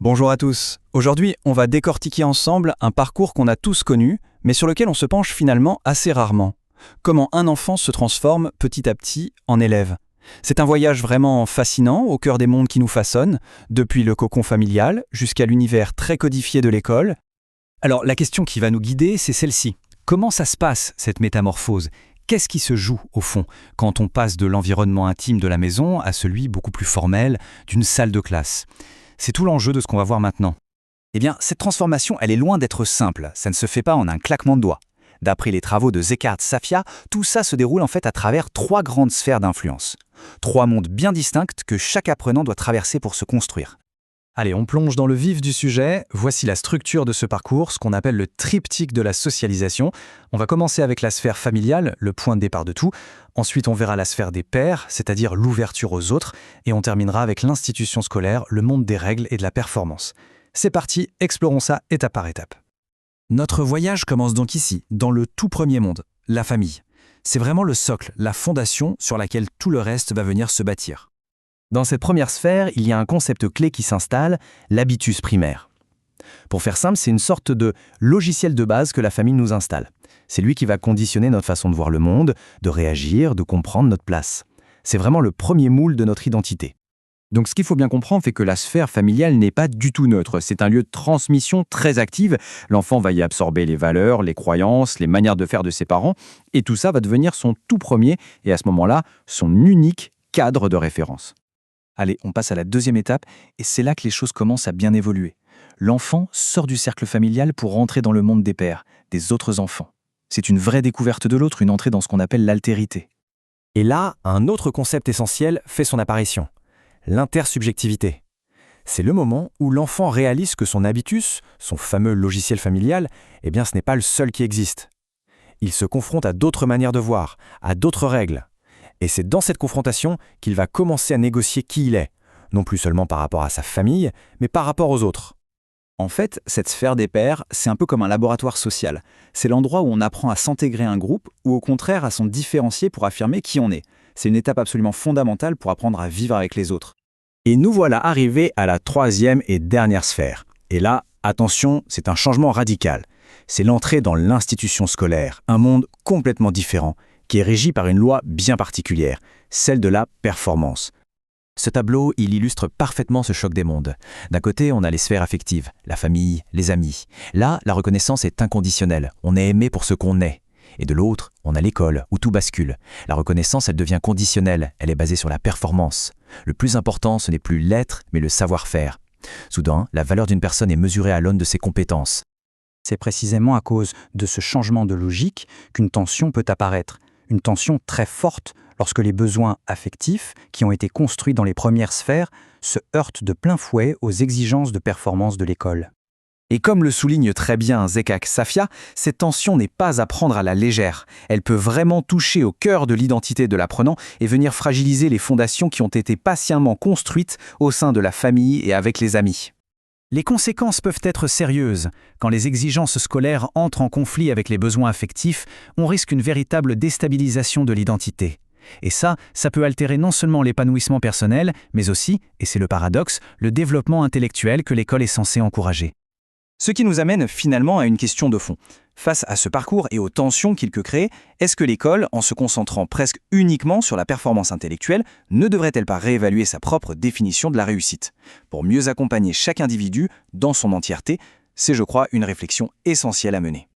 Bonjour à tous. Aujourd'hui, on va décortiquer ensemble un parcours qu'on a tous connu, mais sur lequel on se penche finalement assez rarement. Comment un enfant se transforme petit à petit en élève. C'est un voyage vraiment fascinant au cœur des mondes qui nous façonnent, depuis le cocon familial jusqu'à l'univers très codifié de l'école. Alors la question qui va nous guider, c'est celle-ci. Comment ça se passe, cette métamorphose ? Qu'est-ce qui se joue, au fond, quand on passe de l'environnement intime de la maison à celui beaucoup plus formel d'une salle de classe ? C'est tout l'enjeu de ce qu'on va voir maintenant. Eh bien, cette transformation, elle est loin d'être simple. Ça ne se fait pas en un claquement de doigts. D'après les travaux de Zekhard Safia, tout ça se déroule en fait à travers 3 grandes sphères d'influence. 3 mondes bien distincts que chaque apprenant doit traverser pour se construire. Allez, on plonge dans le vif du sujet. Voici la structure de ce parcours, ce qu'on appelle le triptyque de la socialisation. On va commencer avec la sphère familiale, le point de départ de tout. Ensuite, on verra la sphère des pairs, c'est-à-dire l'ouverture aux autres. Et on terminera avec l'institution scolaire, le monde des règles et de la performance. C'est parti, explorons ça étape par étape. Notre voyage commence donc ici, dans le tout premier monde, la famille. C'est vraiment le socle, la fondation sur laquelle tout le reste va venir se bâtir. Dans cette première sphère, il y a un concept clé qui s'installe, l'habitus primaire. Pour faire simple, c'est une sorte de logiciel de base que la famille nous installe. C'est lui qui va conditionner notre façon de voir le monde, de réagir, de comprendre notre place. C'est vraiment le premier moule de notre identité. Donc ce qu'il faut bien comprendre, c'est que la sphère familiale n'est pas du tout neutre. C'est un lieu de transmission très active. L'enfant va y absorber les valeurs, les croyances, les manières de faire de ses parents. Et tout ça va devenir son tout premier, et à ce moment-là, son unique cadre de référence. Allez, on passe à la deuxième étape, et c'est là que les choses commencent à bien évoluer. L'enfant sort du cercle familial pour rentrer dans le monde des pairs, des autres enfants. C'est une vraie découverte de l'autre, une entrée dans ce qu'on appelle l'altérité. Et là, un autre concept essentiel fait son apparition, l'intersubjectivité. C'est le moment où l'enfant réalise que son habitus, son fameux logiciel familial, eh bien ce n'est pas le seul qui existe. Il se confronte à d'autres manières de voir, à d'autres règles. Et c'est dans cette confrontation qu'il va commencer à négocier qui il est, non plus seulement par rapport à sa famille, mais par rapport aux autres. En fait, cette sphère des pairs, c'est un peu comme un laboratoire social. C'est l'endroit où on apprend à s'intégrer à un groupe ou au contraire à s'en différencier pour affirmer qui on est. C'est une étape absolument fondamentale pour apprendre à vivre avec les autres. Et nous voilà arrivés à la troisième et dernière sphère. Et là, attention, c'est un changement radical. C'est l'entrée dans l'institution scolaire, un monde complètement différent, qui est régi par une loi bien particulière, celle de la performance. Ce tableau, il illustre parfaitement ce choc des mondes. D'un côté, on a les sphères affectives, la famille, les amis. Là, la reconnaissance est inconditionnelle, on est aimé pour ce qu'on est. Et de l'autre, on a l'école, où tout bascule. La reconnaissance, elle devient conditionnelle, elle est basée sur la performance. Le plus important, ce n'est plus l'être, mais le savoir-faire. Soudain, la valeur d'une personne est mesurée à l'aune de ses compétences. C'est précisément à cause de ce changement de logique qu'une tension peut apparaître. Une tension très forte lorsque les besoins affectifs, qui ont été construits dans les premières sphères, se heurtent de plein fouet aux exigences de performance de l'école. Et comme le souligne très bien Zekhard Safia, cette tension n'est pas à prendre à la légère. Elle peut vraiment toucher au cœur de l'identité de l'apprenant et venir fragiliser les fondations qui ont été patiemment construites au sein de la famille et avec les amis. Les conséquences peuvent être sérieuses. Quand les exigences scolaires entrent en conflit avec les besoins affectifs, on risque une véritable déstabilisation de l'identité. Et ça peut altérer non seulement l'épanouissement personnel, mais aussi, et c'est le paradoxe, le développement intellectuel que l'école est censée encourager. Ce qui nous amène finalement à une question de fond. Face à ce parcours et aux tensions qu'il peut créer, est-ce que l'école, en se concentrant presque uniquement sur la performance intellectuelle, ne devrait-elle pas réévaluer sa propre définition de la réussite ? Pour mieux accompagner chaque individu dans son entièreté, c'est, je crois, une réflexion essentielle à mener.